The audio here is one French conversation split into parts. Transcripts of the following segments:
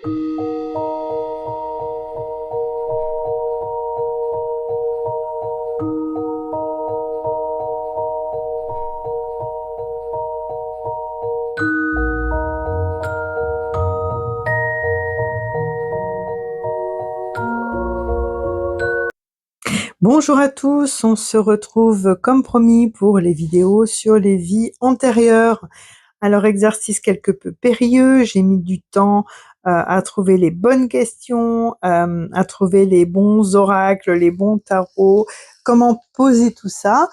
Bonjour à tous, on se retrouve comme promis pour les vidéos sur les vies antérieures. Alors exercice quelque peu périlleux, j'ai mis du temps à trouver les bonnes questions, à trouver les bons oracles, les bons tarots, comment poser tout ça.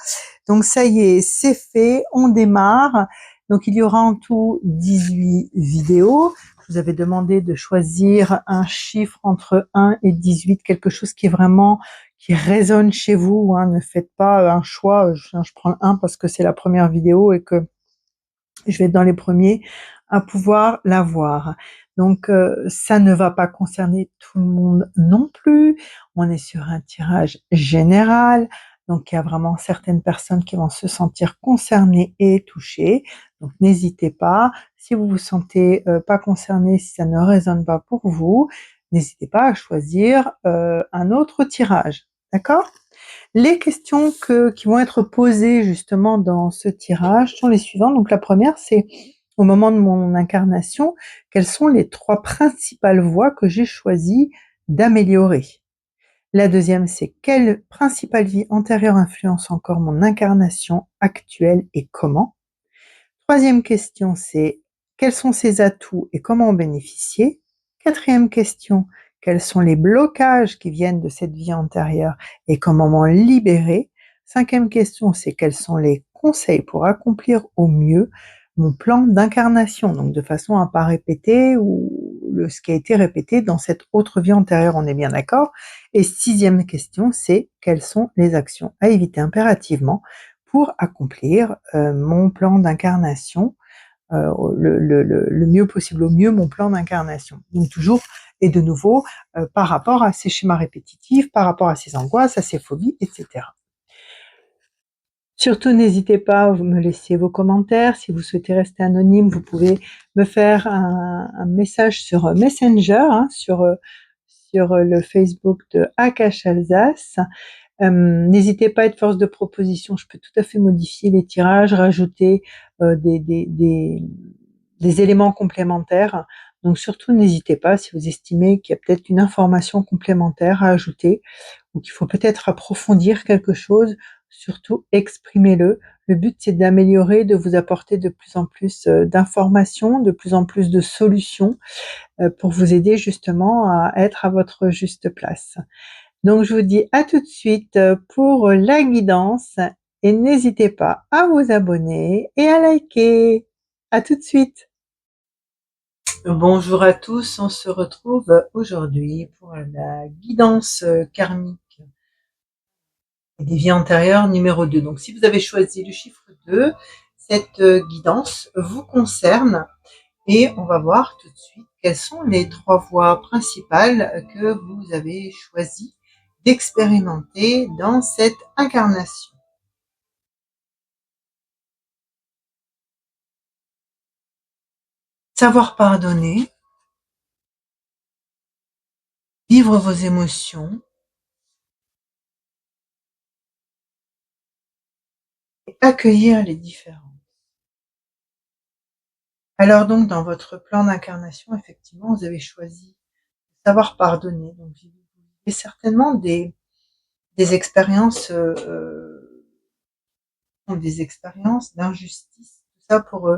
Donc ça y est, c'est fait, on démarre. Donc il y aura en tout 18 vidéos. Je vous avais demandé de choisir un chiffre entre 1 et 18, quelque chose qui résonne chez vous, hein. Ne faites pas un choix, je prends le 1 parce que c'est la première vidéo et que je vais être dans les premiers à pouvoir la voir. Donc ça ne va pas concerner tout le monde non plus. On est sur un tirage général, donc il y a vraiment certaines personnes qui vont se sentir concernées et touchées. Donc n'hésitez pas, si vous vous sentez pas concerné, si ça ne résonne pas pour vous, n'hésitez pas à choisir un autre tirage. D'accord? Les questions qui vont être posées justement dans ce tirage sont les suivantes. Donc la première, c'est au moment de mon incarnation, quelles sont les 3 principales voies que j'ai choisi d'améliorer? La deuxième, c'est quelle principale vie antérieure influence encore mon incarnation actuelle et comment? Troisième question, c'est quels sont ses atouts et comment en bénéficier? Quatrième question, quels sont les blocages qui viennent de cette vie antérieure et comment m'en libérer? Cinquième question, c'est quels sont les conseils pour accomplir au mieux mon plan d'incarnation, donc de façon à pas répéter ce qui a été répété dans cette autre vie antérieure, on est bien d'accord? Et sixième question, c'est quelles sont les actions à éviter impérativement pour accomplir mon plan d'incarnation le mieux possible, au mieux mon plan d'incarnation. Donc toujours et de nouveau par rapport à ces schémas répétitifs, par rapport à ces angoisses, à ces phobies, etc. Surtout n'hésitez pas à me laisser vos commentaires. Si vous souhaitez rester anonyme, vous pouvez me faire un message sur Messenger, hein, sur le Facebook de Akash Alsace. N'hésitez pas à être force de proposition, je peux tout à fait modifier les tirages, rajouter des éléments complémentaires. Donc surtout n'hésitez pas si vous estimez qu'il y a peut-être une information complémentaire à ajouter ou qu'il faut peut-être approfondir quelque chose, surtout exprimez-le. Le but c'est d'améliorer, de vous apporter de plus en plus d'informations, de plus en plus de solutions pour vous aider justement à être à votre juste place. Donc je vous dis à tout de suite pour la guidance et n'hésitez pas à vous abonner et à liker. À tout de suite. Bonjour à tous, on se retrouve aujourd'hui pour la guidance karmique des vies antérieures numéro 2. Donc si vous avez choisi le chiffre 2, cette guidance vous concerne et on va voir tout de suite quelles sont les 3 voies principales que vous avez choisi d'expérimenter dans cette incarnation. Savoir pardonner, vivre vos émotions et accueillir les différences. Alors donc dans votre plan d'incarnation, effectivement, vous avez choisi de savoir pardonner. Donc vous avez certainement des expériences d'injustice, tout ça pour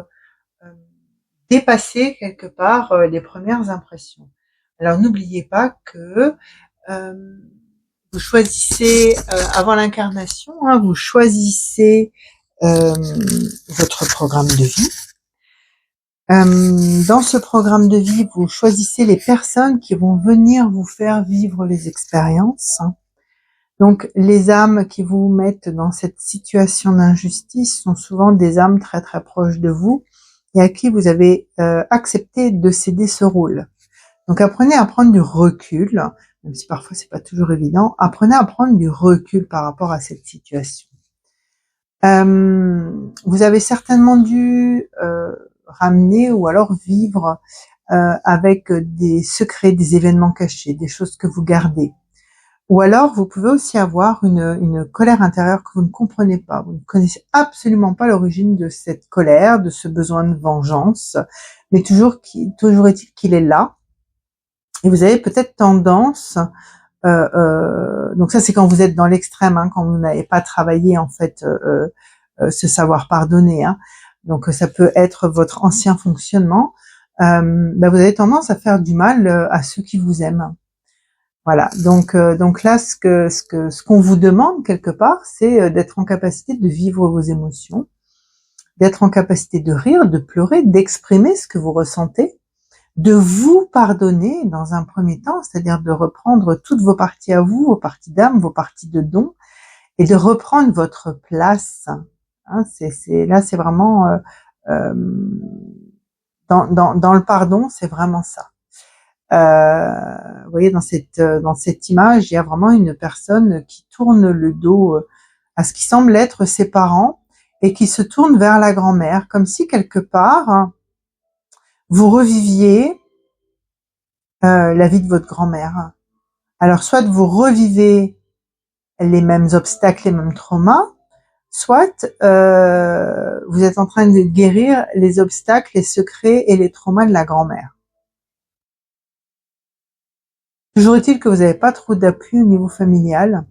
dépasser quelque part les premières impressions. Alors n'oubliez pas que vous choisissez avant l'incarnation, hein, vous choisissez votre programme de vie. Dans ce programme de vie, vous choisissez les personnes qui vont venir vous faire vivre les expériences. Donc, les âmes qui vous mettent dans cette situation d'injustice sont souvent des âmes très très proches de vous et à qui vous avez accepté de céder ce rôle. Donc, apprenez à prendre du recul, même si parfois c'est pas toujours évident. Apprenez à prendre du recul par rapport à cette situation. Vous avez certainement dû ramener ou alors vivre avec des secrets, des événements cachés, des choses que vous gardez. Ou alors, vous pouvez aussi avoir une colère intérieure que vous ne comprenez pas. Vous ne connaissez absolument pas l'origine de cette colère, de ce besoin de vengeance, mais toujours est-il qu'il est là. Et vous avez peut-être tendance, donc ça c'est quand vous êtes dans l'extrême, hein, quand vous n'avez pas travaillé en fait ce savoir pardonner. Hein. Donc ça peut être votre ancien fonctionnement. Vous avez tendance à faire du mal à ceux qui vous aiment. Voilà, donc là, ce qu'on vous demande quelque part, c'est d'être en capacité de vivre vos émotions, d'être en capacité de rire, de pleurer, d'exprimer ce que vous ressentez, de vous pardonner dans un premier temps, c'est-à-dire de reprendre toutes vos parties à vous, vos parties d'âme, vos parties de don, et de reprendre votre place. Hein, c'est vraiment dans le pardon, c'est vraiment ça. Vous voyez, dans cette image, il y a vraiment une personne qui tourne le dos à ce qui semble être ses parents et qui se tourne vers la grand-mère, comme si quelque part vous reviviez la vie de votre grand-mère. Alors, soit vous revivez les mêmes obstacles, les mêmes traumas, soit vous êtes en train de guérir les obstacles, les secrets et les traumas de la grand-mère. Toujours est-il que vous n'avez pas trop d'appui au niveau familial,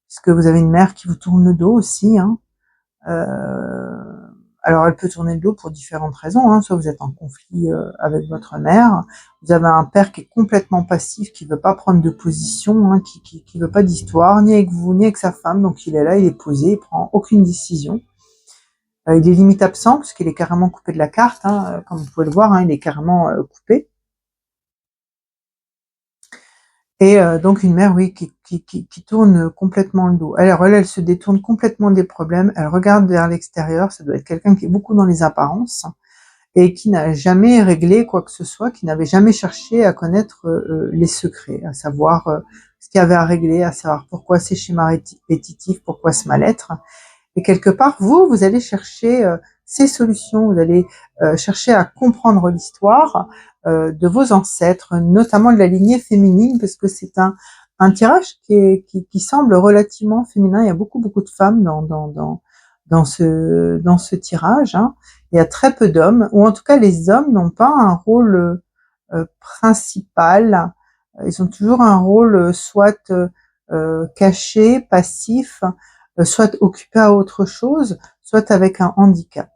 puisque vous avez une mère qui vous tourne le dos aussi. Hein. Alors elle peut tourner le dos pour différentes raisons. Hein. Soit vous êtes en conflit avec votre mère, vous avez un père qui est complètement passif, qui veut pas prendre de position, hein, qui veut pas d'histoire, ni avec vous, ni avec sa femme. Donc il est là, il est posé, il prend aucune décision. Il est limite absent, parce qu'il est carrément coupé de la carte. Hein, comme vous pouvez le voir, hein, il est carrément coupé. Et donc une mère, oui, qui tourne complètement le dos. Alors elle se détourne complètement des problèmes, elle regarde vers l'extérieur, ça doit être quelqu'un qui est beaucoup dans les apparences, et qui n'a jamais réglé quoi que ce soit, qui n'avait jamais cherché à connaître les secrets, à savoir ce qu'il y avait à régler, à savoir pourquoi ces schémas répétitifs, pourquoi ce mal-être. Et quelque part, vous allez chercher ces solutions, vous allez chercher à comprendre l'histoire de vos ancêtres, notamment de la lignée féminine, parce que c'est un tirage qui semble relativement féminin. Il y a beaucoup de femmes dans ce tirage. Hein. Il y a très peu d'hommes, ou en tout cas les hommes n'ont pas un rôle principal. Ils ont toujours un rôle soit caché, passif, soit occupé à autre chose, soit avec un handicap.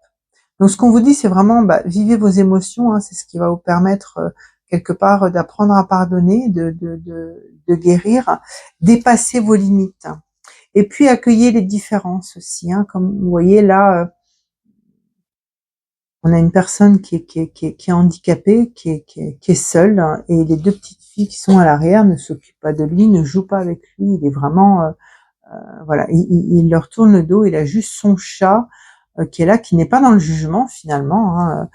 Donc ce qu'on vous dit, c'est vraiment vivez vos émotions, hein, c'est ce qui va vous permettre quelque part d'apprendre à pardonner, de guérir, dépasser vos limites. Et puis accueillez les différences aussi, hein, comme vous voyez là, on a une personne qui est handicapée, qui est seule, hein, et les deux petites filles qui sont à l'arrière ne s'occupent pas de lui, ne jouent pas avec lui, il est vraiment voilà, il leur tourne le dos, il a juste son chat qui est là, qui n'est pas dans le jugement finalement, hein,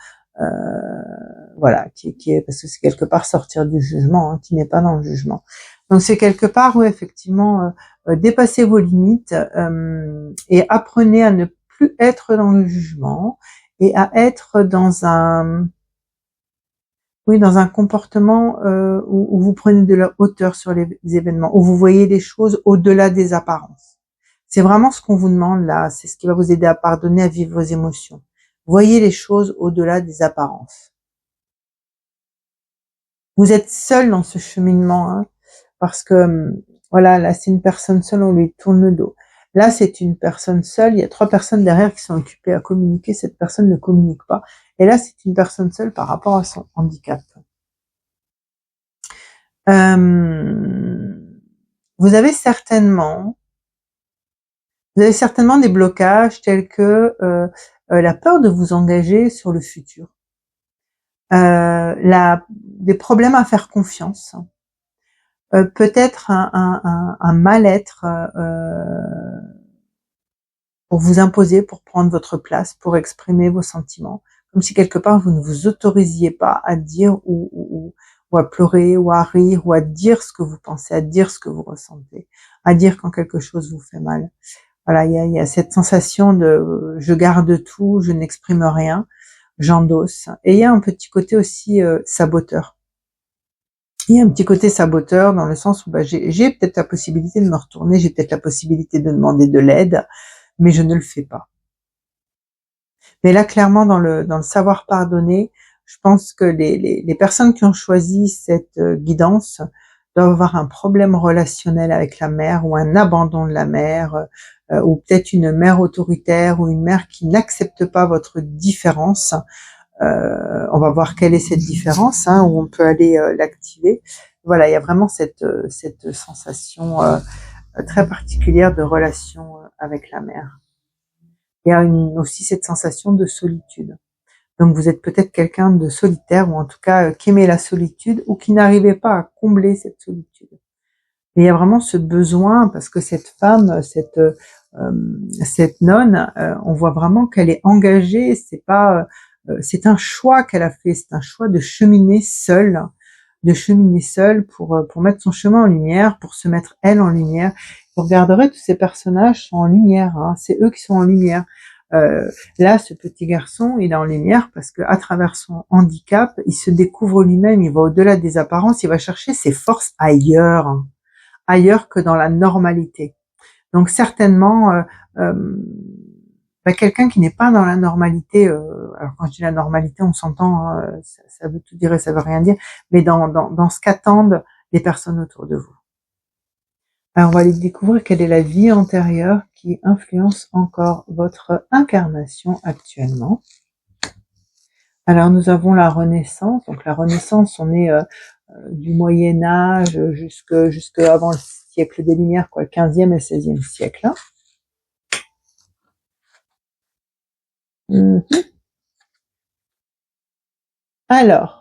voilà, qui est parce que c'est quelque part sortir du jugement, hein, qui n'est pas dans le jugement. Donc c'est quelque part où effectivement dépasser vos limites et apprenez à ne plus être dans le jugement et à être dans un comportement où vous prenez de la hauteur sur les événements, où vous voyez les choses au-delà des apparences. C'est vraiment ce qu'on vous demande là, c'est ce qui va vous aider à pardonner, à vivre vos émotions. Voyez les choses au-delà des apparences. Vous êtes seul dans ce cheminement, hein, parce que voilà, là c'est une personne seule, on lui tourne le dos. Là c'est une personne seule, il y a 3 personnes derrière qui sont occupées à communiquer, cette personne ne communique pas. Et là c'est une personne seule par rapport à son handicap. Vous avez certainement des blocages tels que la peur de vous engager sur le futur, des problèmes à faire confiance, peut-être un mal-être pour vous imposer, pour prendre votre place, pour exprimer vos sentiments, comme si quelque part vous ne vous autorisiez pas à dire ou à pleurer, ou à rire, ou à dire ce que vous pensez, à dire ce que vous ressentez, à dire quand quelque chose vous fait mal. Voilà, il y a cette sensation de je garde tout, je n'exprime rien. j'endosse. Et il y a un petit côté aussi saboteur. Il y a un petit côté saboteur dans le sens où j'ai peut-être la possibilité de me retourner, j'ai peut-être la possibilité de demander de l'aide, mais je ne le fais pas. Mais là, clairement, dans le savoir pardonner, je pense que les personnes qui ont choisi cette guidance doivent avoir un problème relationnel avec la mère ou un abandon de la mère, ou peut-être une mère autoritaire ou une mère qui n'accepte pas votre différence. On va voir quelle est cette différence, hein, où on peut aller l'activer. Voilà, il y a vraiment cette sensation très particulière de relation avec la mère. Il y a aussi cette sensation de solitude. Donc vous êtes peut-être quelqu'un de solitaire, ou en tout cas qui aimait la solitude, ou qui n'arrivait pas à combler cette solitude. Mais il y a vraiment ce besoin, parce que cette femme, cette nonne, on voit vraiment qu'elle est engagée. C'est un choix qu'elle a fait. C'est un choix de cheminer seule, pour mettre son chemin en lumière, pour se mettre elle en lumière. Vous regarderez, tous ces personnages sont en lumière, hein, c'est eux qui sont en lumière. Là, ce petit garçon, il est en lumière parce que à travers son handicap, il se découvre lui-même, il va au-delà des apparences, il va chercher ses forces ailleurs que dans la normalité. Donc certainement, quelqu'un qui n'est pas dans la normalité, alors quand je dis la normalité, on s'entend, ça veut tout dire et ça veut rien dire, mais dans ce qu'attendent les personnes autour de vous. Alors on va aller découvrir quelle est la vie antérieure qui influence encore votre incarnation actuellement. Alors nous avons la Renaissance. Donc la Renaissance, on est du Moyen Âge jusque avant le siècle des Lumières, quoi, le 15e et 16e siècle. Alors,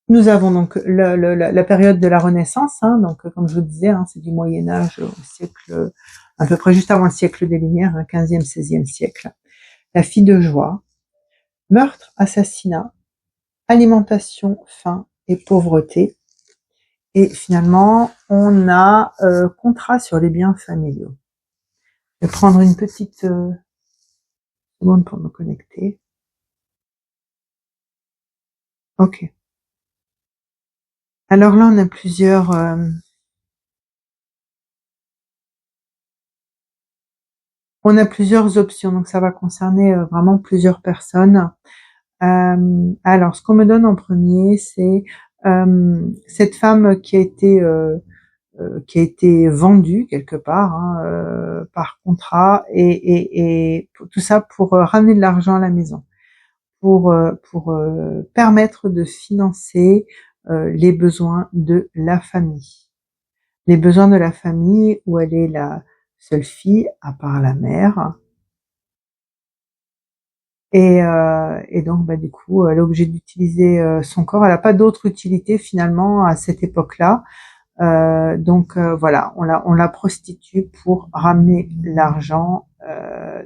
nous avons donc la période de la Renaissance, hein, donc comme je vous disais, hein, c'est du Moyen Âge au siècle, à peu près juste avant le siècle des Lumières, hein, 15e, 16e siècle. La fille de joie, meurtre, assassinat, alimentation, faim et pauvreté. Et finalement, on a contrat sur les biens familiaux. Je vais prendre une petite seconde pour me connecter. Ok. Alors là, on a plusieurs options, donc ça va concerner vraiment plusieurs personnes. Alors, ce qu'on me donne en premier, c'est cette femme qui a été vendue quelque part, hein, par contrat, et tout ça pour ramener de l'argent à la maison, pour permettre de financer les besoins de la famille. Les besoins de la famille où elle est la seule fille, à part la mère. Et donc, du coup, elle est obligée d'utiliser son corps. Elle n'a pas d'autre utilité finalement à cette époque-là. Donc voilà, on la prostitue pour ramener l'argent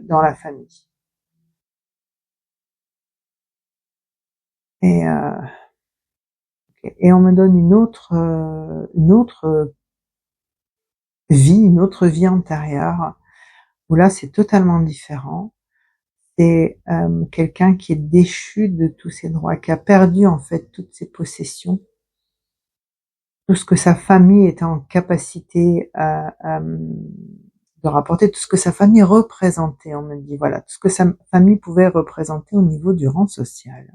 dans la famille. Et, et on me donne une autre vie, une autre vie antérieure, où là c'est totalement différent. C'est quelqu'un qui est déchu de tous ses droits, qui a perdu en fait toutes ses possessions, tout ce que sa famille était en capacité de rapporter, tout ce que sa famille représentait. On me dit, voilà, tout ce que sa famille pouvait représenter au niveau du rang social.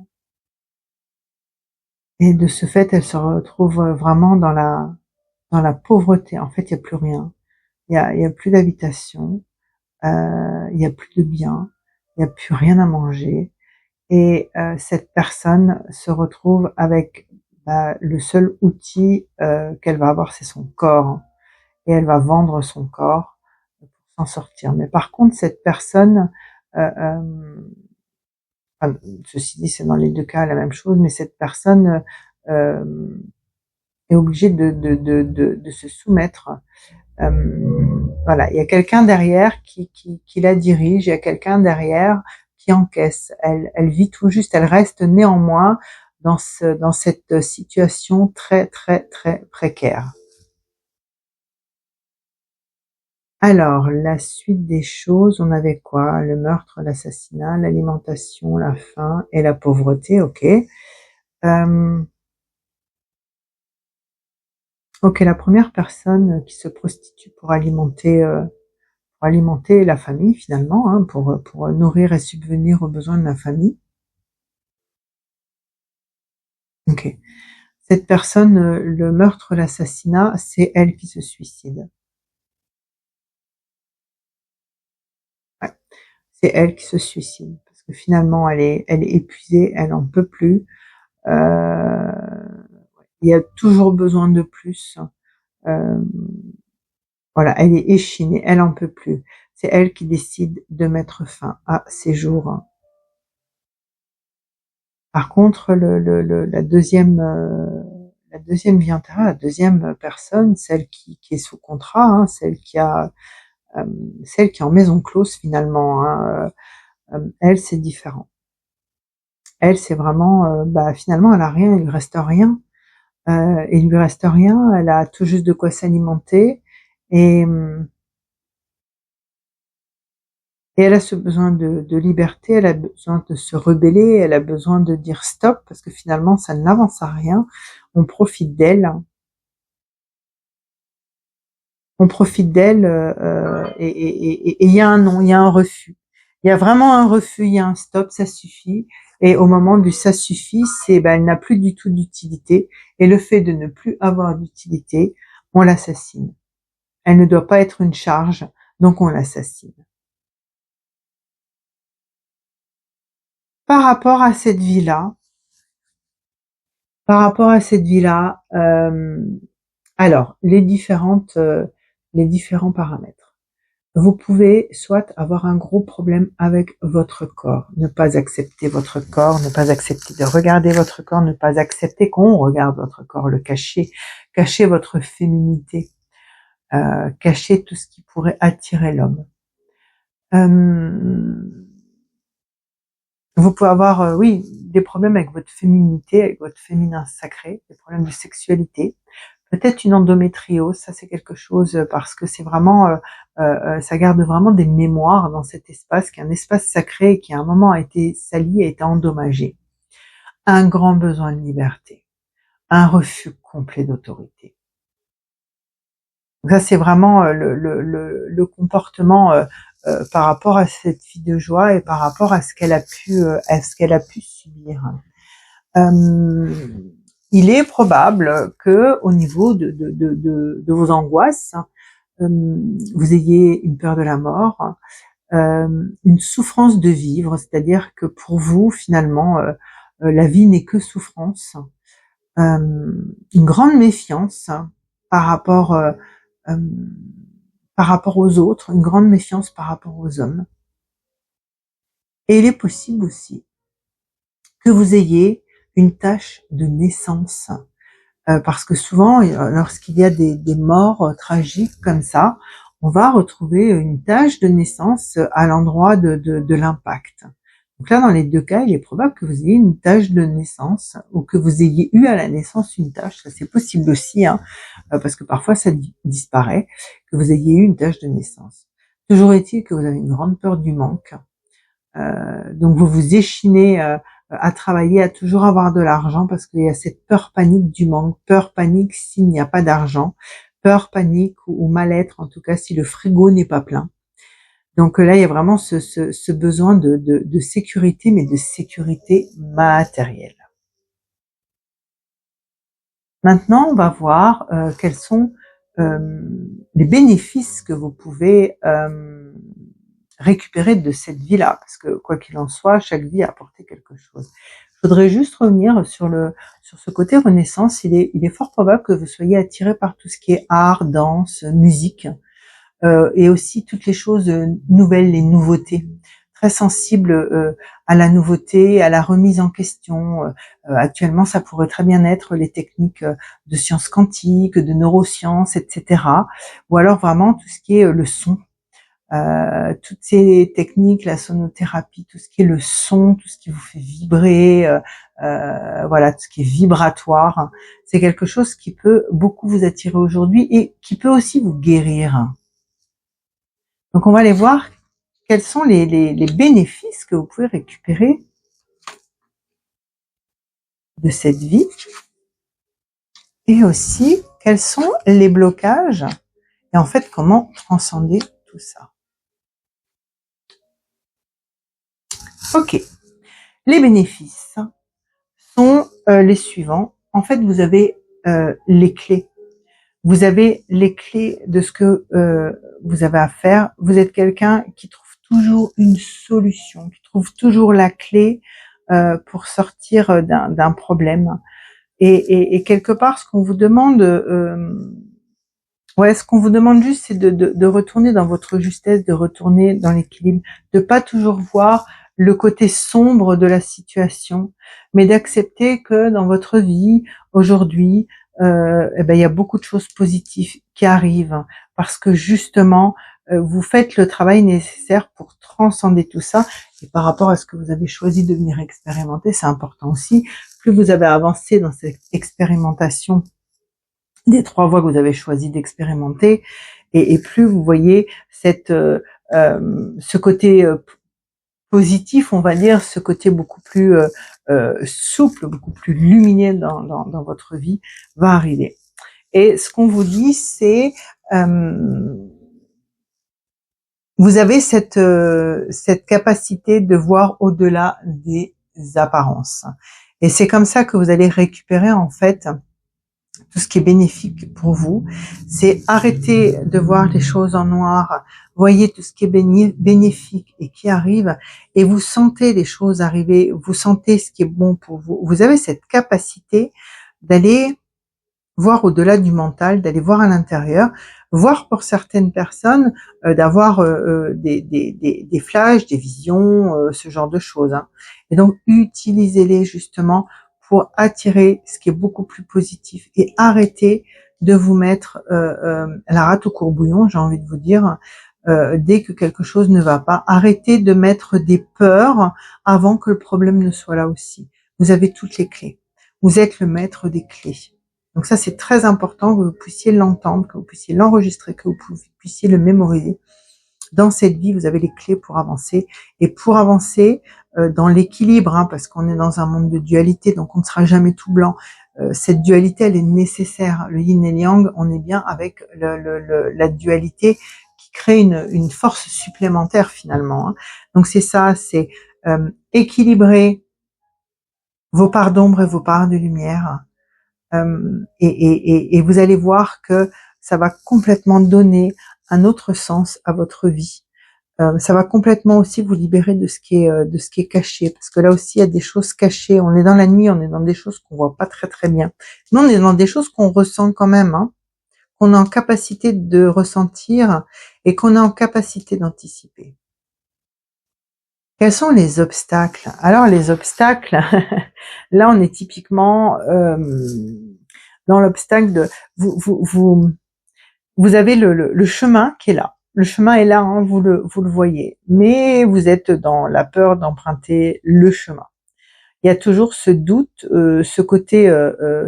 Et de ce fait, elle se retrouve vraiment dans la pauvreté. En fait, il n'y a plus rien. Il y a plus d'habitation, il y a plus de biens, il n'y a plus rien à manger. Et cette personne se retrouve avec le seul outil qu'elle va avoir, c'est son corps. Et elle va vendre son corps pour s'en sortir. Mais par contre, cette personne, ceci dit, c'est dans les deux cas la même chose, mais cette personne est obligée de se soumettre. Voilà, il y a quelqu'un derrière qui la dirige, il y a quelqu'un derrière qui encaisse. Elle vit tout juste, elle reste néanmoins dans cette situation très très très précaire. Alors, la suite des choses, on avait quoi? Le meurtre, l'assassinat, l'alimentation, la faim et la pauvreté, ok. Ok, la première personne qui se prostitue pour alimenter la famille finalement, hein, pour nourrir et subvenir aux besoins de la famille. Ok. Cette personne, le meurtre, l'assassinat, c'est elle qui se suicide. Ouais. C'est elle qui se suicide parce que finalement elle est épuisée, elle en peut plus. Euh, il y a toujours besoin de plus. Euh, voilà, elle est échinée, elle en peut plus. C'est elle qui décide de mettre fin à ses jours. Par contre, la deuxième vie antérieure, la deuxième personne, celle qui est sous contrat, hein, euh, celle qui est en maison close finalement, hein, elle c'est différent. Elle c'est vraiment, finalement elle a rien, il lui reste rien, il lui reste rien, elle a tout juste de quoi s'alimenter et et elle a ce besoin de liberté, elle a besoin de se rebeller, elle a besoin de dire stop parce que finalement ça n'avance à rien. On profite d'elle, et il y a un non, il y a un refus. Il y a vraiment un refus, il y a un stop, ça suffit. Et au moment du ça suffit, elle n'a plus du tout d'utilité. Et le fait de ne plus avoir d'utilité, on l'assassine. Elle ne doit pas être une charge, donc on l'assassine. Par rapport à cette vie-là, par rapport à cette vie-là, alors les différents paramètres. Vous pouvez soit avoir un gros problème avec votre corps, ne pas accepter votre corps, ne pas accepter de regarder votre corps, ne pas accepter qu'on regarde votre corps, le cacher, cacher votre féminité, cacher tout ce qui pourrait attirer l'homme. Euh, Vous pouvez avoir, oui, des problèmes avec votre féminité, avec votre féminin sacré, des problèmes de sexualité. Peut-être une endométriose, ça c'est quelque chose parce que c'est vraiment, ça garde vraiment des mémoires dans cet espace qui est un espace sacré et qui à un moment a été sali, a été endommagé. Un grand besoin de liberté, un refus complet d'autorité. Donc ça c'est vraiment le comportement par rapport à cette fille de joie et par rapport à ce qu'elle a pu subir. Euh, il est probable que au niveau de vos angoisses, vous ayez une peur de la mort, une souffrance de vivre, c'est-à-dire que pour vous, finalement, la vie n'est que souffrance, une grande méfiance par rapport, euh, par rapport aux autres, une grande méfiance par rapport aux hommes. Et il est possible aussi que vous ayez une tache de naissance. Parce que souvent, lorsqu'il y a des morts tragiques comme ça, on va retrouver une tache de naissance à l'endroit de l'impact. Donc là, dans les deux cas, il est probable que vous ayez une tache de naissance ou que vous ayez eu à la naissance une tache. Ça, c'est possible aussi, hein, parce que parfois ça disparaît, que vous ayez eu une tache de naissance. Toujours est-il que vous avez une grande peur du manque. Donc vous vous échinez à travailler, à toujours avoir de l'argent parce qu'il y a cette peur panique du manque, peur panique s'il n'y a pas d'argent, peur panique ou mal-être en tout cas si le frigo n'est pas plein. Donc là il y a vraiment ce besoin de sécurité, mais de sécurité matérielle. Maintenant on va voir quels sont les bénéfices que vous pouvez récupérer de cette vie-là, parce que quoi qu'il en soit, chaque vie a apporté quelque chose. Je voudrais juste revenir sur ce côté renaissance. Il est fort probable que vous soyez attiré par tout ce qui est art, danse, musique, et aussi toutes les choses nouvelles, les nouveautés. Très sensible à la nouveauté, à la remise en question. Actuellement, ça pourrait très bien être les techniques de sciences quantiques, de neurosciences, etc. Ou alors vraiment tout ce qui est le son, toutes ces techniques, la sonothérapie, tout ce qui est le son, tout ce qui vous fait vibrer, voilà, tout ce qui est vibratoire, c'est quelque chose qui peut beaucoup vous attirer aujourd'hui et qui peut aussi vous guérir. Donc on va aller voir quels sont les bénéfices que vous pouvez récupérer de cette vie et aussi quels sont les blocages et en fait comment transcender tout ça. Ok, les bénéfices sont les suivants. En fait, vous avez les clés. Vous avez les clés de ce que vous avez à faire. Vous êtes quelqu'un qui trouve toujours une solution, qui trouve toujours la clé pour sortir d'un problème. Et quelque part, ce qu'on vous demande, ce qu'on vous demande juste, c'est de retourner dans votre justesse, de retourner dans l'équilibre, de pas toujours voir le côté sombre de la situation, mais d'accepter que dans votre vie aujourd'hui, il y a beaucoup de choses positives qui arrivent parce que justement vous faites le travail nécessaire pour transcender tout ça. Et par rapport à ce que vous avez choisi de venir expérimenter, c'est important aussi. Plus vous avez avancé dans cette expérimentation des 3 voies que vous avez choisi d'expérimenter, et plus vous voyez ce côté positif, on va dire, ce côté beaucoup plus souple, beaucoup plus lumineux dans votre vie va arriver. Et ce qu'on vous dit, c'est vous avez cette capacité de voir au-delà des apparences. Et c'est comme ça que vous allez récupérer en fait tout ce qui est bénéfique pour vous. C'est arrêter de voir les choses en noir, voyez tout ce qui est bénéfique et qui arrive, et vous sentez les choses arriver, vous sentez ce qui est bon pour vous. Vous avez cette capacité d'aller voir au-delà du mental, d'aller voir à l'intérieur, voir pour certaines personnes d'avoir des flashs, des visions, ce genre de choses. Hein. Et donc utilisez-les justement pour attirer ce qui est beaucoup plus positif et arrêtez de vous mettre la rate au courbouillon, j'ai envie de vous dire, dès que quelque chose ne va pas. Arrêtez de mettre des peurs avant que le problème ne soit là aussi. Vous avez toutes les clés. Vous êtes le maître des clés. Donc ça, c'est très important que vous puissiez l'entendre, que vous puissiez l'enregistrer, que vous puissiez le mémoriser. Dans cette vie, vous avez les clés pour avancer. Et pour avancer dans l'équilibre, hein, parce qu'on est dans un monde de dualité, donc on ne sera jamais tout blanc. Cette dualité, elle est nécessaire. Le yin et le yang, on est bien avec la dualité qui crée une force supplémentaire finalement. Hein. Donc c'est ça, c'est équilibrer vos parts d'ombre et vos parts de lumière. Et vous allez voir que ça va complètement donner un autre sens à votre vie. Ça va complètement aussi vous libérer de ce qui est caché, parce que là aussi il y a des choses cachées. On est dans la nuit, on est dans des choses qu'on voit pas très très bien. Mais on est dans des choses qu'on ressent quand même, hein, qu'on est en capacité de ressentir et qu'on est en capacité d'anticiper. Quels sont les obstacles? Alors les obstacles, là on est typiquement dans l'obstacle de vous avez le chemin qui est là. Le chemin est là, hein, vous le voyez, mais vous êtes dans la peur d'emprunter le chemin. Il y a toujours ce doute, ce côté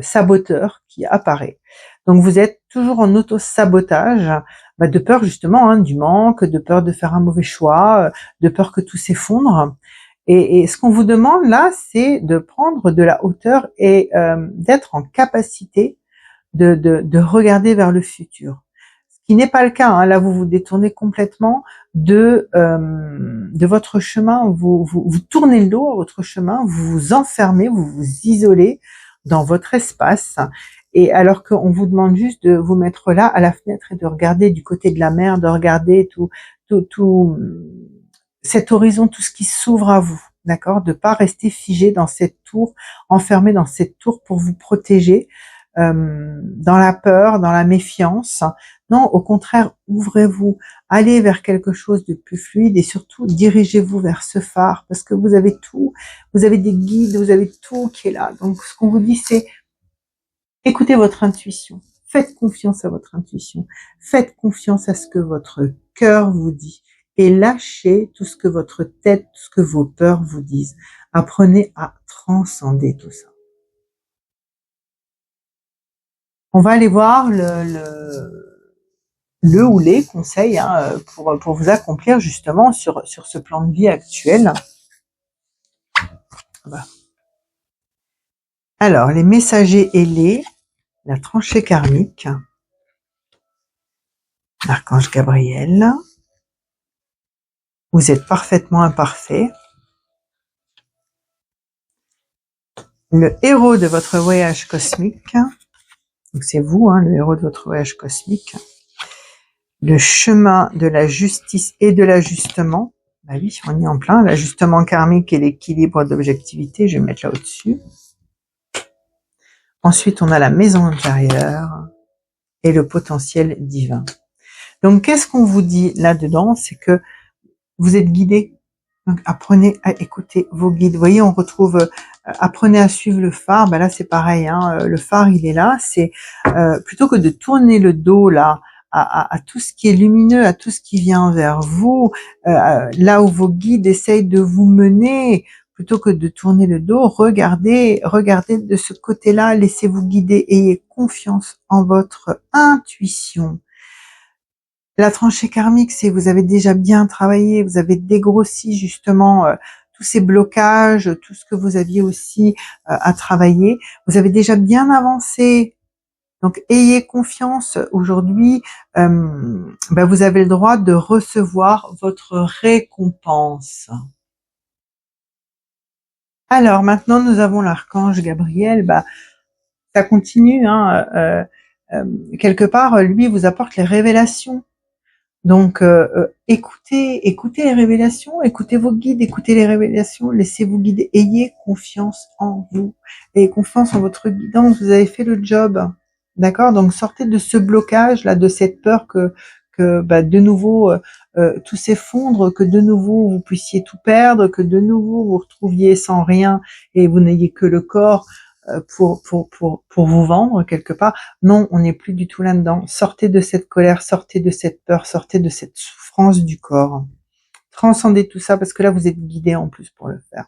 saboteur qui apparaît. Donc vous êtes toujours en auto-sabotage, de peur justement du manque, de peur de faire un mauvais choix, de peur que tout s'effondre. Et ce qu'on vous demande là, c'est de prendre de la hauteur et d'être en capacité de regarder vers le futur. Ce qui n'est pas le cas. Hein. Là, vous vous détournez complètement de votre chemin. Vous tournez le dos à votre chemin, vous vous enfermez, vous vous isolez dans votre espace. Et alors qu'on vous demande juste de vous mettre là à la fenêtre et de regarder du côté de la mer, de regarder tout cet horizon, tout ce qui s'ouvre à vous, d'accord, de pas rester figé dans cette tour, enfermé dans cette tour pour vous protéger dans la peur, dans la méfiance. Non, au contraire, ouvrez-vous, allez vers quelque chose de plus fluide et surtout dirigez-vous vers ce phare parce que vous avez tout, vous avez des guides, vous avez tout qui est là. Donc ce qu'on vous dit, c'est écoutez votre intuition, faites confiance à votre intuition, faites confiance à ce que votre cœur vous dit et lâchez tout ce que votre tête, tout ce que vos peurs vous disent. Apprenez à transcender tout ça. On va aller voir le ou les conseils hein, pour vous accomplir justement sur ce plan de vie actuel. Voilà. Alors, les messagers ailés, la tranchée karmique, l'archange Gabriel, vous êtes parfaitement imparfait. Le héros de votre voyage cosmique, donc c'est vous, hein, le héros de votre voyage cosmique. Le chemin de la justice et de l'ajustement. Bah oui, on y est en plein. L'ajustement karmique et l'équilibre d'objectivité, je vais mettre là au-dessus. Ensuite, on a la maison intérieure et le potentiel divin. Donc, qu'est-ce qu'on vous dit là-dedans? C'est que vous êtes guidé. Donc, apprenez à écouter vos guides. Vous voyez, on retrouve, apprenez à suivre le phare. Ben là, c'est pareil, hein, le phare, il est là. C'est plutôt que de tourner le dos là à tout ce qui est lumineux, à tout ce qui vient vers vous, là où vos guides essayent de vous mener, plutôt que de tourner le dos, regardez de ce côté-là, laissez-vous guider, ayez confiance en votre intuition. La tranchée karmique, c'est vous avez déjà bien travaillé, vous avez dégrossi justement tous ces blocages, tout ce que vous aviez aussi à travailler. Vous avez déjà bien avancé. Donc, ayez confiance. Aujourd'hui, vous avez le droit de recevoir votre récompense. Alors, maintenant, nous avons l'archange Gabriel. Ça continue. Hein, quelque part, lui vous apporte les révélations. Donc, écoutez les révélations, écoutez vos guides, écoutez les révélations, laissez-vous guider, ayez confiance en vous, ayez confiance en votre guidance, vous avez fait le job, d'accord? Donc, sortez de ce blocage là, de cette peur que de nouveau tout s'effondre, que de nouveau vous puissiez tout perdre, que de nouveau vous retrouviez sans rien et vous n'ayez que le corps pour vous vendre quelque part. Non, on n'est plus du tout là-dedans. Sortez de cette colère, sortez de cette peur, sortez de cette souffrance du corps. Transcendez tout ça parce que là, vous êtes guidé en plus pour le faire.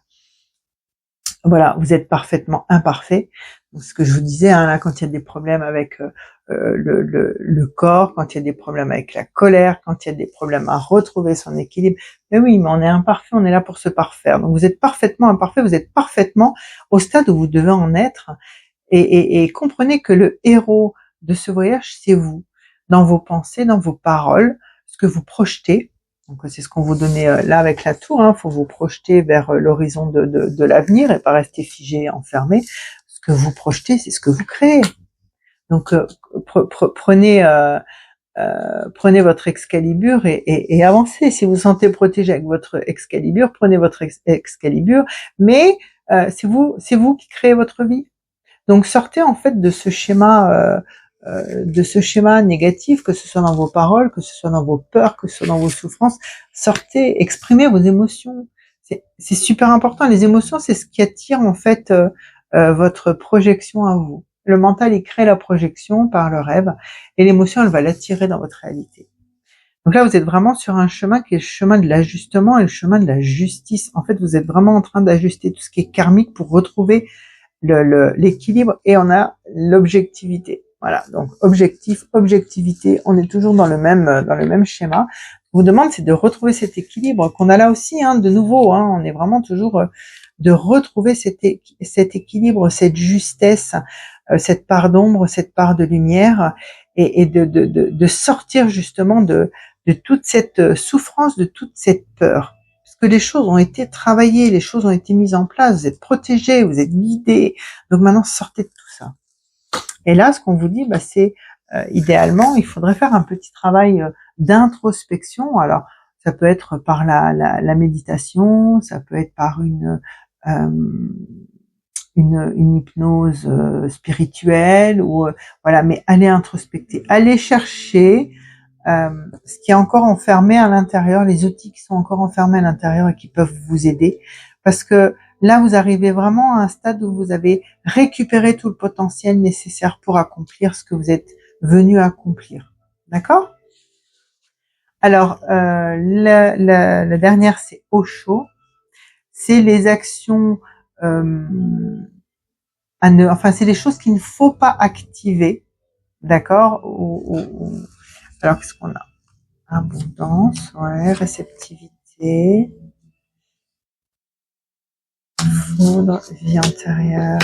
Voilà, vous êtes parfaitement imparfait. Donc, ce que je vous disais, hein, là, quand il y a des problèmes avec le corps, quand il y a des problèmes avec la colère, quand il y a des problèmes à retrouver son équilibre, mais oui, mais on est imparfait, on est là pour se parfaire. Donc, vous êtes parfaitement imparfait, vous êtes parfaitement au stade où vous devez en être. Et comprenez que le héros de ce voyage, c'est vous, dans vos pensées, dans vos paroles, ce que vous projetez. Donc c'est ce qu'on vous donnait là avec la tour. Hein, faut vous projeter vers l'horizon de l'avenir et pas rester figé, enfermé. Ce que vous projetez, c'est ce que vous créez. Donc prenez votre Excalibur et avancez. Si vous vous sentez protégé avec votre Excalibur, prenez votre Excalibur. Mais c'est vous qui créez votre vie. Donc sortez en fait de ce schéma négatif, que ce soit dans vos paroles, que ce soit dans vos peurs, que ce soit dans vos souffrances. Sortez, exprimez vos émotions. C'est super important. Les émotions, c'est ce qui attire en fait votre projection à vous. Le mental, il crée la projection par le rêve, et l'émotion, elle va l'attirer dans votre réalité. Donc là, vous êtes vraiment sur un chemin qui est le chemin de l'ajustement et le chemin de la justice. En fait, vous êtes vraiment en train d'ajuster tout ce qui est karmique pour retrouver l'équilibre, et on a l'objectivité. Voilà, donc objectif, objectivité, on est toujours dans le même schéma. Je vous demande, c'est de retrouver cet équilibre qu'on a là aussi, hein, de nouveau, hein, on est vraiment toujours de retrouver cet équilibre, cette justesse, cette part d'ombre, cette part de lumière, et de sortir justement de toute cette souffrance, de toute cette peur. Que les choses ont été travaillées, les choses ont été mises en place, vous êtes protégés, vous êtes guidés. Donc maintenant, sortez de tout ça. Et là, ce qu'on vous dit, c'est idéalement, il faudrait faire un petit travail d'introspection. Alors, ça peut être par la méditation, ça peut être par une hypnose spirituelle, ou voilà. Mais allez introspecter, allez chercher ce qui est encore enfermé à l'intérieur, les outils qui sont encore enfermés à l'intérieur et qui peuvent vous aider, parce que là, vous arrivez vraiment à un stade où vous avez récupéré tout le potentiel nécessaire pour accomplir ce que vous êtes venu accomplir. D'accord? Alors, la dernière, c'est Osho. C'est les actions c'est les choses qu'il ne faut pas activer, d'accord, Alors, qu'est-ce qu'on a? Abondance, ouais, réceptivité, foudre, vie antérieure.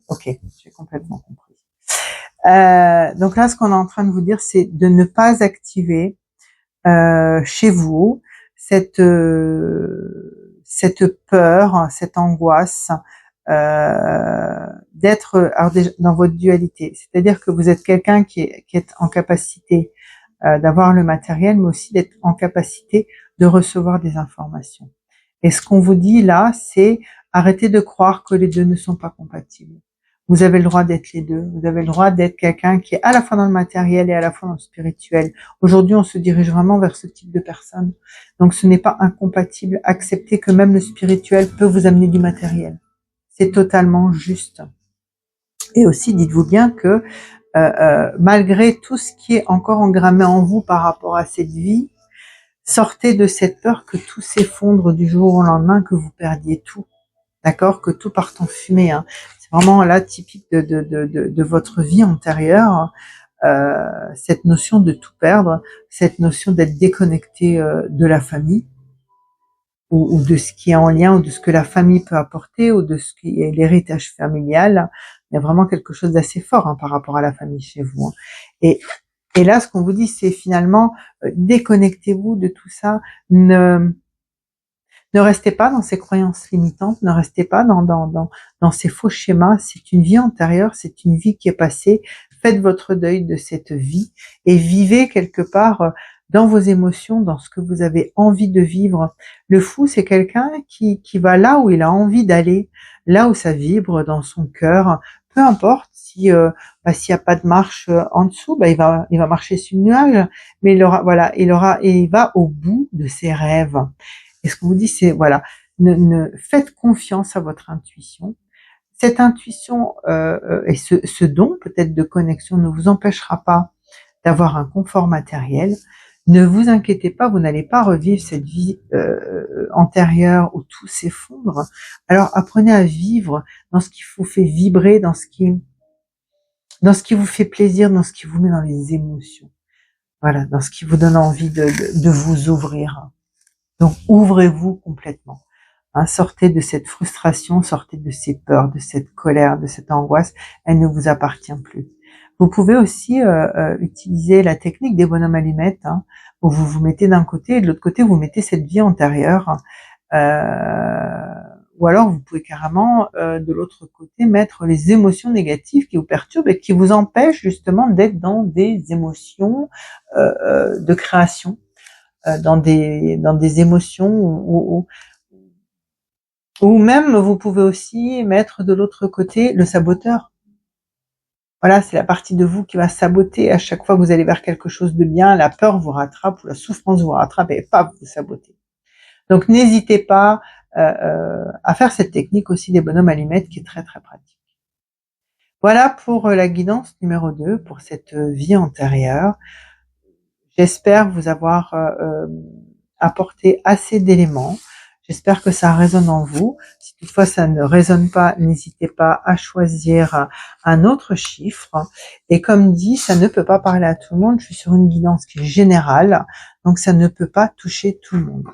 Ok, j'ai complètement compris. Donc là, ce qu'on est en train de vous dire, c'est de ne pas activer chez vous cette peur, cette angoisse d'être dans votre dualité. C'est-à-dire que vous êtes quelqu'un qui est en capacité d'avoir le matériel, mais aussi d'être en capacité de recevoir des informations. Et ce qu'on vous dit là, c'est arrêtez de croire que les deux ne sont pas compatibles. Vous avez le droit d'être les deux. Vous avez le droit d'être quelqu'un qui est à la fois dans le matériel et à la fois dans le spirituel. Aujourd'hui, on se dirige vraiment vers ce type de personne. Donc, ce n'est pas incompatible. Acceptez que même le spirituel peut vous amener du matériel. C'est totalement juste. Et aussi, dites-vous bien que malgré tout ce qui est encore engrammé en vous par rapport à cette vie, sortez de cette peur que tout s'effondre du jour au lendemain, que vous perdiez tout. D'accord? Que tout parte en fumée. Hein. C'est vraiment là typique de votre vie antérieure, cette notion de tout perdre, cette notion d'être déconnecté de la famille, ou de ce qui est en lien, ou de ce que la famille peut apporter, ou de ce qui est l'héritage familial. Il y a vraiment quelque chose d'assez fort par rapport à la famille chez vous. Hein. Et là, ce qu'on vous dit, c'est finalement, déconnectez-vous de tout ça. Ne restez pas dans ces croyances limitantes, ne restez pas dans ces faux schémas. C'est une vie antérieure, c'est une vie qui est passée. Faites votre deuil de cette vie et vivez quelque part dans vos émotions, dans ce que vous avez envie de vivre. Le fou, c'est quelqu'un qui va là où il a envie d'aller, là où ça vibre dans son cœur. Peu importe si s'il n'y a pas de marche en dessous, il va marcher sur le nuage, mais il va au bout de ses rêves. Et ce qu'on vous dit, c'est voilà, faites confiance à votre intuition. Cette intuition et ce don peut-être de connexion ne vous empêchera pas d'avoir un confort matériel. Ne vous inquiétez pas, vous n'allez pas revivre cette vie antérieure où tout s'effondre. Alors apprenez à vivre dans ce qui vous fait vibrer, dans ce qui vous fait plaisir, dans ce qui vous met dans les émotions. Voilà, dans ce qui vous donne envie de vous ouvrir. Donc ouvrez-vous complètement. Hein, sortez de cette frustration, sortez de ces peurs, de cette colère, de cette angoisse. Elle ne vous appartient plus. Vous pouvez aussi utiliser la technique des bonhommes allumettes, où vous vous mettez d'un côté et de l'autre côté vous mettez cette vie antérieure. Ou alors vous pouvez carrément de l'autre côté mettre les émotions négatives qui vous perturbent et qui vous empêchent justement d'être dans des émotions de création. Dans des émotions ou même vous pouvez aussi mettre de l'autre côté le saboteur. Voilà, c'est la partie de vous qui va saboter à chaque fois que vous allez vers quelque chose de bien, la peur vous rattrape ou la souffrance vous rattrape et pas vous sabotez. Donc n'hésitez pas à faire cette technique aussi des bonhommes allumettes qui est très très pratique. Voilà pour la guidance numéro 2 pour cette vie antérieure. J'espère vous avoir apporté assez d'éléments. J'espère que ça résonne en vous. Si toutefois ça ne résonne pas, n'hésitez pas à choisir un autre chiffre. Et comme dit, ça ne peut pas parler à tout le monde. Je suis sur une guidance qui est générale, donc ça ne peut pas toucher tout le monde.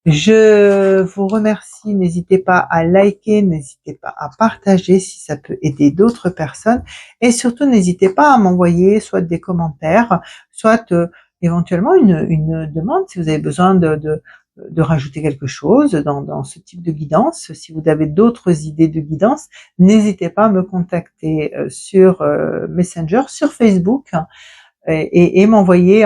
Je vous remercie. N'hésitez pas à liker, n'hésitez pas à partager si ça peut aider d'autres personnes. Et surtout, n'hésitez pas à m'envoyer soit des commentaires, soit éventuellement une demande si vous avez besoin de rajouter quelque chose dans ce type de guidance. Si vous avez d'autres idées de guidance, n'hésitez pas à me contacter sur Messenger, sur Facebook, et m'envoyer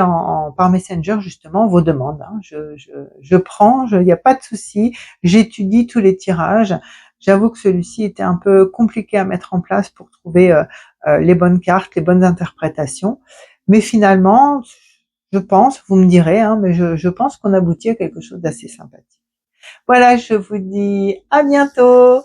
par Messenger justement vos demandes. Je prends, il n'y a pas de souci, j'étudie tous les tirages. J'avoue que celui-ci était un peu compliqué à mettre en place pour trouver les bonnes cartes, les bonnes interprétations, mais finalement, je pense, vous me direz, mais je pense qu'on aboutit à quelque chose d'assez sympathique. Voilà, je vous dis à bientôt.